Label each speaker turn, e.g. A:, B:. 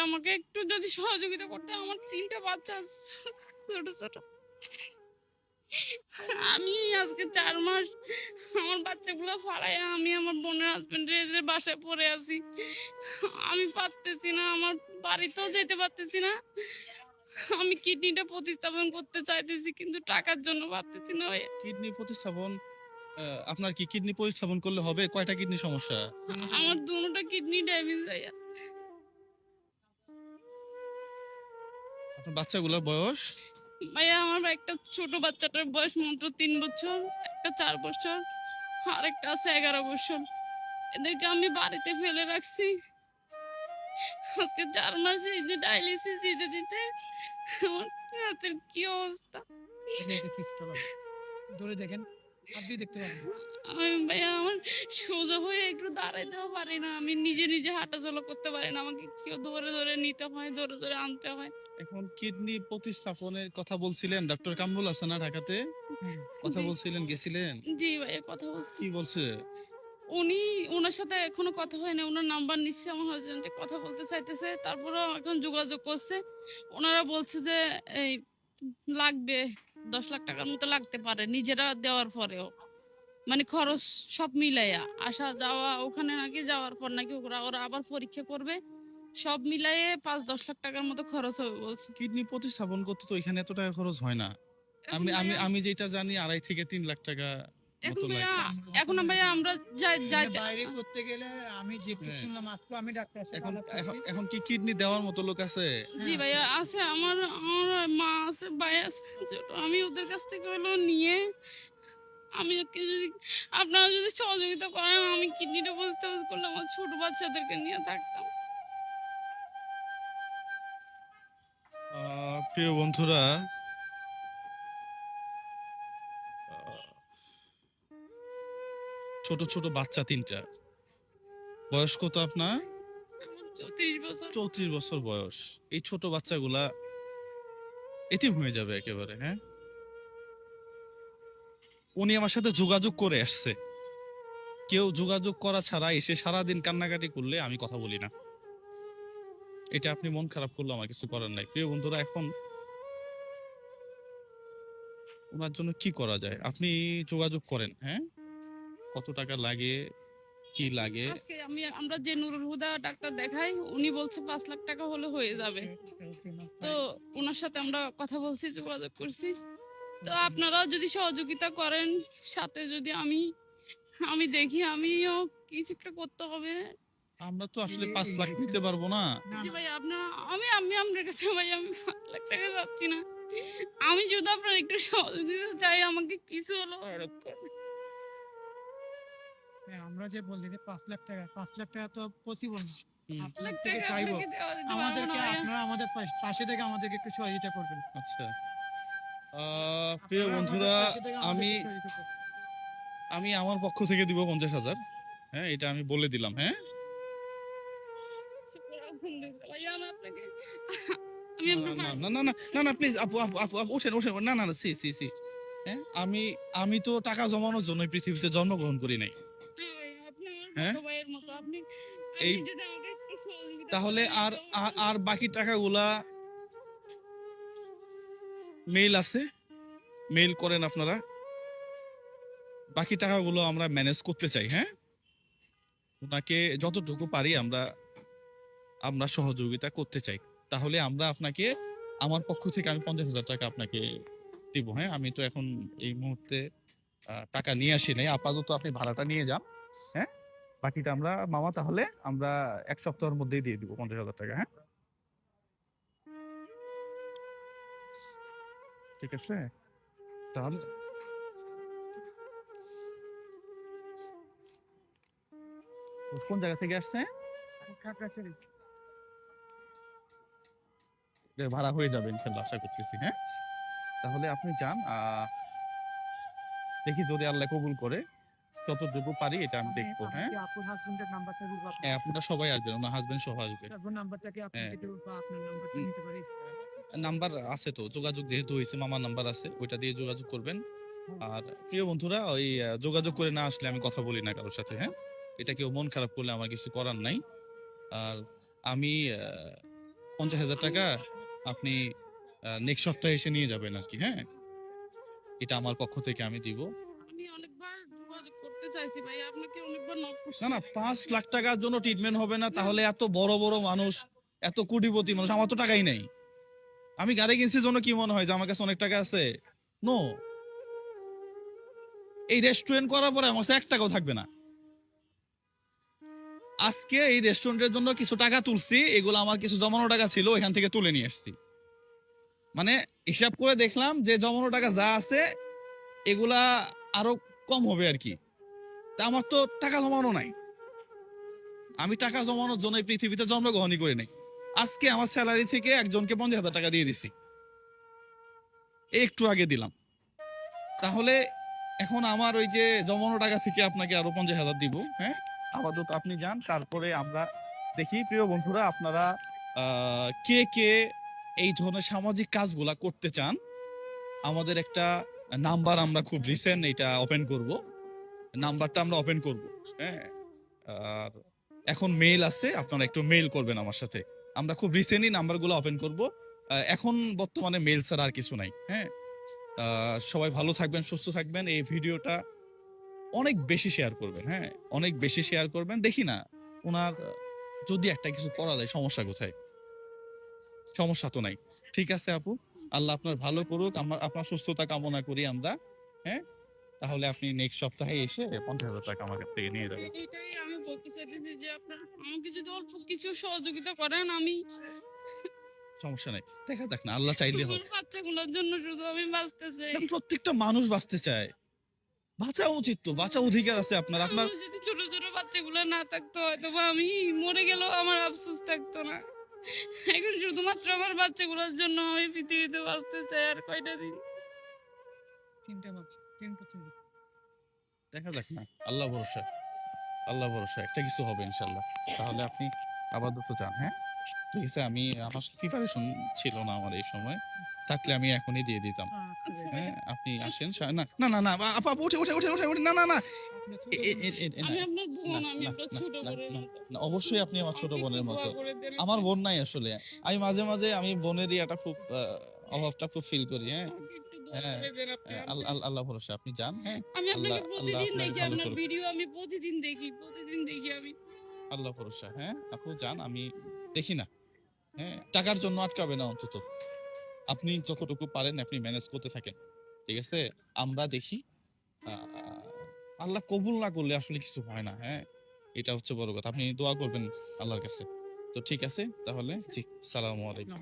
A: আমাকে একটু যদি সহযোগিতা করতে, আমার 3টা বাচ্চা আছে, ছোট ছোট। আমি আজকে 4 মাস আমার বাচ্চাগুলো ফালাইয়া আমি আমার বোনের হাজবেন্ডের বাসায় পড়ে আছি। আমি পারতেছি না, আমার বাড়িতেও যেতে পারতেছি না। আমি কিডনিটা প্রতিস্থাপন করতে চাইতেছি, কিন্তু টাকার জন্য পারতেছি না ভাইয়া।
B: কিডনি প্রতিস্থাপন আপনার কি কিডনি প্রতিস্থাপন করলে হবে? কয়টা কিডনি সমস্যা?
A: আমার দুটোটা কিডনি ড্যামেজ ভাইয়া।
B: আপনার বাচ্চাগুলোর বয়স?
A: ভাইয়া আমার একটা ছোট বাচ্চাটার বয়স মাত্র 3 বছর, একটা 4 বছর, আর একটা আছে 11 বছর। এদেরকে আমি বাড়িতে ফেলে রাখছি। আজকে 4 মাস এই যে ডায়ালিসিস দিতে দিতে আমার হাতের কি অবস্থা।
C: ধরে দেখেন, আপনি দেখতে পাবেন।
A: আমি ভাইয়া আমার সোজা হয়ে একটু দাঁড়াইতেও পারি না, আমি নিজে নিজে হাঁটাচলা করতে পারি না, আমাকে কেউ ধরে ধরে নিতে হয়, ধরে ধরে আনতে হয়।
B: এখন কিডনি প্রতিস্থাপনের কথা বলছিলেন, ডক্টর কামরুল আছে না ঢাকাতে? কথা
A: জি।
B: বলছিলেন, গেছিলেন?
A: জি ভাইয়া, কথা বলছি।
B: কি বলছে?
A: উনি, ওনার সাথে এখনো কথা হয় না, ওনার নাম্বার নিচ্ছে, আমার হাজবেন্ড কথা বলতে চাইতেছে, তারপরেও এখন যোগাযোগ করছে। ওনারা বলছে যে এই লাগবে 10 লাখ টাকার মতো লাগতে পারে নিজেরা দেওয়ার পরেও, মানে খরচ সব মিলাইয়া আসা যাওয়া, ওখানে নাকি যাওয়ার পর নাকি ওরা ওরা আবার পরীক্ষা করবে, সব মিলাইয়ে 5-10 লাখ টাকার মতো খরচ হবে বলছে।
B: কিডনি প্রতিস্থাপন করতে তো এখানে এত টাকা খরচ হয় না।
A: এখন
B: আমি আমি
A: ভাইয়া,
B: আমি যেটা জানি 2.5 থেকে 3 লাখ টাকা
A: এখন
B: মতো
A: ভাইয়া,
B: লাগে।
A: এখন ভাইয়া আমরা যাইতে
C: বাইরে করতে গেলে আমি যে
B: হ্যাঁ।
C: শুনলাম, আজকে আমি ডাক্তার সাথে
B: এখন
C: আলাপ
B: এখন
C: করছি।
B: এখন কি কিডনি দেওয়ার মতো লোক আছে?
A: জি ভাইয়া আছে, আমার আমার মা আছে, ভাই আছে ছোট। আমি ওদের কাছ থেকে হলো নিয়ে, আমি ওকে যদি, আপনারা যদি সহযোগিতা করেন, আমি কিডনিটা বুঝতে করলে আমার ছোট বাচ্চাদেরকে নিয়ে থাকতাম।
B: প্রিয় বন্ধুরা, আহ, ছোট ছোট বাচ্চা 3টা। বয়স কত আপনার?
A: আমার 34 বছর।
B: 34 বছর বয়স। এই ছোট বাচ্চাগুলা এতিম হয়ে যাবে একেবারে। হ্যাঁ, উনি আমার সাথে যোগাযোগ করে আসছে। কেউ যোগাযোগ করা ছাড়া এসে সারাদিন কান্নাকাটি করলে আমি কথা বলি না। এটা আপনি মন খারাপ করলে আমার কিছু করার নাই। প্রিয় বন্ধুরা, এখন ওনার জন্য কি করা যায় আপনি যোগাযোগ করেন। হ্যাঁ, কত টাকা লাগে, কি লাগে?
A: আজকে আমরা যে নুরুল হুদা ডাক্তার দেখাই, উনি বলছে 5 লাখ টাকা হলে হয়ে যাবে। তো ওনার সাথে আমরা কথা বলছি, যোগাযোগ করছি। তো আপনারাও যদি সহযোগিতা করেন, সাথে যদি আমি আমি দেখি আমিও কিছু একটা করতে হবে।
B: আমরা তো আসলে 5 লাখ দিতে পারবো না।
A: জি ভাই, আপনার আমি আপনার কাছে ভাই, আমি 5 লাখ টাকা যাচ্ছি না। আমি শুধু আপনার একটু সহযোগিতা চাই, আমাকে কিছু হলো হেল্প করবেন।
C: হ্যাঁ, আমরা যে বললি যে 5 লাখ টাকা তো পসিবল না।
B: হুম,
A: 5 লাখ
C: থেকে
A: টাকা
C: চাইবো
A: আপনাকে দেওয়া যেতে পারবো না
C: আমাদেরকে,
A: ভাইয়া।
C: আপনারা আমাদের পাশে থেকে আমাদেরকে একটু সহযোগিতা করবেন।
B: আচ্ছা। প্রিয়
C: আপনারা
B: বন্ধুরা,
C: আমাদের পাশে থেকে
B: আমি
C: আমাদেরকে সহযোগিতা করবেন।
B: আমি আমার পক্ষ থেকে দিব 50,000। হ্যাঁ, এটা আমি বলে দিলাম। হ্যাঁ,
A: শুকর আলহামদুলিল্লাহ ভাইয়া, আমি আপনাকে আমি
B: না
A: আপনার
B: না না না না না প্লিজ, আপু আপু আপু আপু, ওঠেন ওঠেন, না না না, সি সি সি। হ্যাঁ, আমি আমি তো টাকা জমানোর জন্য এই পৃথিবীতে জন্মগ্রহণ করি নাই।
A: হ্যাঁ ভাইয়া, আপনি আমার
B: হ্যাঁ,
A: ছোট ভাইয়ের মতো। আপনি
B: এই
A: যদি আমাকে একটু সহযোগিতা
B: তাহলে
A: করেন,
B: আর
A: একটু
B: আর আর বাকি টাকাগুলা মেইল আছে, মেইল করেন আপনারা। বাকি টাকাগুলো আমরা ম্যানেজ করতে চাই। হ্যাঁ, ওনাকে যতটুকু পারি আমরা আমরা সহযোগিতা করতে চাই। তাহলে আমরা আপনাকে, আমার পক্ষ থেকে আমি 50,000 টাকা আপনাকে দিব। হ্যাঁ, আমি তো এখন এই মুহূর্তে টাকা নিয়ে আসি নাই। আপাতত আপনি ভাড়াটা নিয়ে যান। হ্যাঁ, বাকিটা আমরা মামা, তাহলে আমরা 1 সপ্তাহের মধ্যেই দিয়ে দিব 50,000 টাকা। হ্যাঁ, ঠিক আছে। তাহলে কোন জায়গা থেকে আসছে?
C: খাগড়াছড়ি।
B: ভাড়া হয়ে যাবে ইনশাল্লাহ, আশা করতেছি। হ্যাঁ, তাহলে আপনি যান। দেখি যদি আল্লাহ কবুল করে, যতটুকু পারি এটা আমি দেখবো।
C: আমি
B: হ্যাঁ,
C: কি আপুর হাজবেন্ডের নাম্বারটা দিব
B: হ্যাঁ, আপনারা সবাই আসবেন, ওনার হাজবেন্ড সহ আসবে।
C: আপনার নাম্বারটা কি আপনি
B: হ্যাঁ,
C: দিতে বা আপনার নাম্বারটা নিতে পারি?
B: নাম্বার আছে তো, যোগাযোগ যেহেতু হয়েছে, মামার নাম্বার আছে, ওইটা দিয়ে যোগাযোগ করবেন। আর প্রিয় বন্ধুরা, ওই যোগাযোগ করে না আসলে আমি কথা বলি না কারোর সাথে। হ্যাঁ, এটা কেউ মন খারাপ করলে আমার কিছু করার নাই। আর আমি 50,000 টাকা আপনি নেক্সট সপ্তাহে এসে নিয়ে যাবেন আর কি। হ্যাঁ, এটা আমার পক্ষ থেকে আমি দিব।
A: আমি অনেকবার যোগাযোগ করতে চাইছি ভাই, আপনাকে অনেকবার নক করছি।
B: না না, 5 লাখ টাকার জন্য ট্রিটমেন্ট হবে না, তাহলে এত বড় বড় মানুষ, এত কোটিপতি মানুষ, আমার তো টাকাই নেই। আমি গাড়ি কিনছি জন্য কি মনে হয় যে আমার কাছে অনেক টাকা আছে? নো। এই রেস্টুরেন্ট করার পরে আমার কাছে 1 টাকাও থাকবে না। আজকে এই রেস্টুরেন্টের জন্য কিছু টাকা তুলছি, এগুলো আমার কিছু জমানো টাকা ছিল, এখান থেকে তুলে নিয়ে আসছি। মানে হিসাব করে দেখলাম যে জমানো টাকা যা আছে এগুলা আরো কম হবে আর কি। তা আমার তো টাকা জমানো নাই। আমি টাকা জমানোর জন্য এই পৃথিবীতে জন্মগ্রহণই করি নাই। আজকে আমার স্যালারি থেকে একজনকে 50,000 টাকা দিয়ে দিছি, এই একটু আগে দিলাম। তাহলে এখন আমার ওই যে জমানো টাকা থেকে আপনাকে আরো 50,000 দিব। হ্যাঁ, আপাতত আপনি যান, তারপরে আমরা দেখি। প্রিয় বন্ধুরা, আপনারা কে কে এই ধরনের সামাজিক কাজগুলা করতে চান, আমাদের একটা নাম্বার আমরা খুব রিসেন্ট এটা ওপেন করব, নাম্বারটা আমরা ওপেন করব। হ্যাঁ, আর এখন মেইল আছে, আপনারা একটু মেইল করবেন আমার সাথে। আমরা খুব রিসেন্টলি নাম্বারগুলো ওপেন করব। এখন বর্তমানে মেইল ছাড়া আর কিছু নাই। হ্যাঁ, সবাই ভালো থাকবেন, সুস্থ থাকবেন। এই ভিডিওটা অনেক বেশি শেয়ার করবেন। হ্যাঁ, অনেক বেশি শেয়ার করবেন। দেখি না ওনার যদি একটা কিছু করা যায়, সমস্যা কোথায়? সমস্যা তো নাই। ঠিক আছে আপু, আল্লাহ আপনার ভালো করুক, আপনার সুস্থতা কামনা করি আমরা। হ্যাঁ, তাহলে আপনি নেক্সট সপ্তাহে এসে 50,000 টাকা আমার কাছ থেকে নিয়ে যাবেন।
A: এটাই আমি বলতে চাইতেছি যে আপনার আমাকে যদি অল্প কিছু সহযোগিতা করেন, আমি
B: সমস্যা নাই, দেখা যাক না, আল্লাহ চাইলে হবে।
A: আমার বাচ্চাগুলোর জন্য শুধু আমি বাঁচতে চাই।
B: না, প্রত্যেকটা মানুষ বাঁচতে চায়, বাঁচা উচিত, তো বাঁচা অধিকার আছে আপনার।
A: আমার যদি ছোট ছোট বাচ্চাগুলো না থাকতো, হয়তো বা আমি মরে গেলেও আমার আফসোস থাকতো না। এখন শুধুমাত্র আমার বাচ্চাগুলোর জন্য আমি পৃথিবীতে বাঁচতে চাই আর কয়টা দিন।
C: 3টা বাচ্চা 3টা ছেলে।
B: দেখা যাক না, আল্লাহ ভরসা, আল্লাহ ভরসা, একটা কিছু হবে ইনশাল্লাহ। তাহলে আপনি আপাতত যান। হ্যাঁ, ঠিক আছে। আমার প্রিপারেশন ছিল না আমার এই সময়, থাকলে আমি এখনই দিয়ে দিতাম।
C: আচ্ছা,
B: হ্যাঁ, আপনি আসেন। না না না না, আপা উঠে উঠে উঠে উঠে উঠে, না না না,
C: আপনার ছোট
B: এ- এ- এ- এ- এ- না,
A: আমি আপনার বোন,
B: না,
A: আমি
B: না,
A: আপনার
B: না,
A: ছোট
B: না,
A: বোনের
B: না,
A: মতো।
B: না, অবশ্যই আপনি আমার ছোট
A: আমাকে
B: বোনের
A: একটু
B: মতো।
A: দোয়া করে দেন
B: আমার
A: আপনি।
B: বোন নাই আসলে। আমি মাঝে মাঝে আমি বোনের একটা খুব অভাবটা খুব ফিল করি। হ্যাঁ,
A: আমাকে একটু দোয়া
B: হ্যাঁ,
A: করে দেন আপনি।
B: আল্লাহ ভরসা, আপনি যান। হ্যাঁ,
A: আমি
B: আল্লাহ
A: আপনাকে
B: আল্লাহ
A: প্রতিদিন
B: আপনাকে
A: দেখি,
B: ভালো
A: আপনার
B: করুক।
A: ভিডিও আমি প্রতিদিন দেখি, প্রতিদিন দেখি আমি।
B: আল্লাহ ভরসা। হ্যাঁ, আপনি যান, আমি দেখি না। হ্যাঁ, টাকার জন্য আটকাবে না অন্তত। আপনি যতটুকু পারেন আপনি ম্যানেজ করতে থাকেন, ঠিক আছে? আমরা দেখি। আল্লাহ কবুল না করলে আসলে কিছু হয় না। হ্যাঁ, এটা হচ্ছে বড় কথা। আপনি দোয়া করবেন আল্লাহর কাছে। তো ঠিক আছে, তাহলে জি, সালামু আলাইকুম।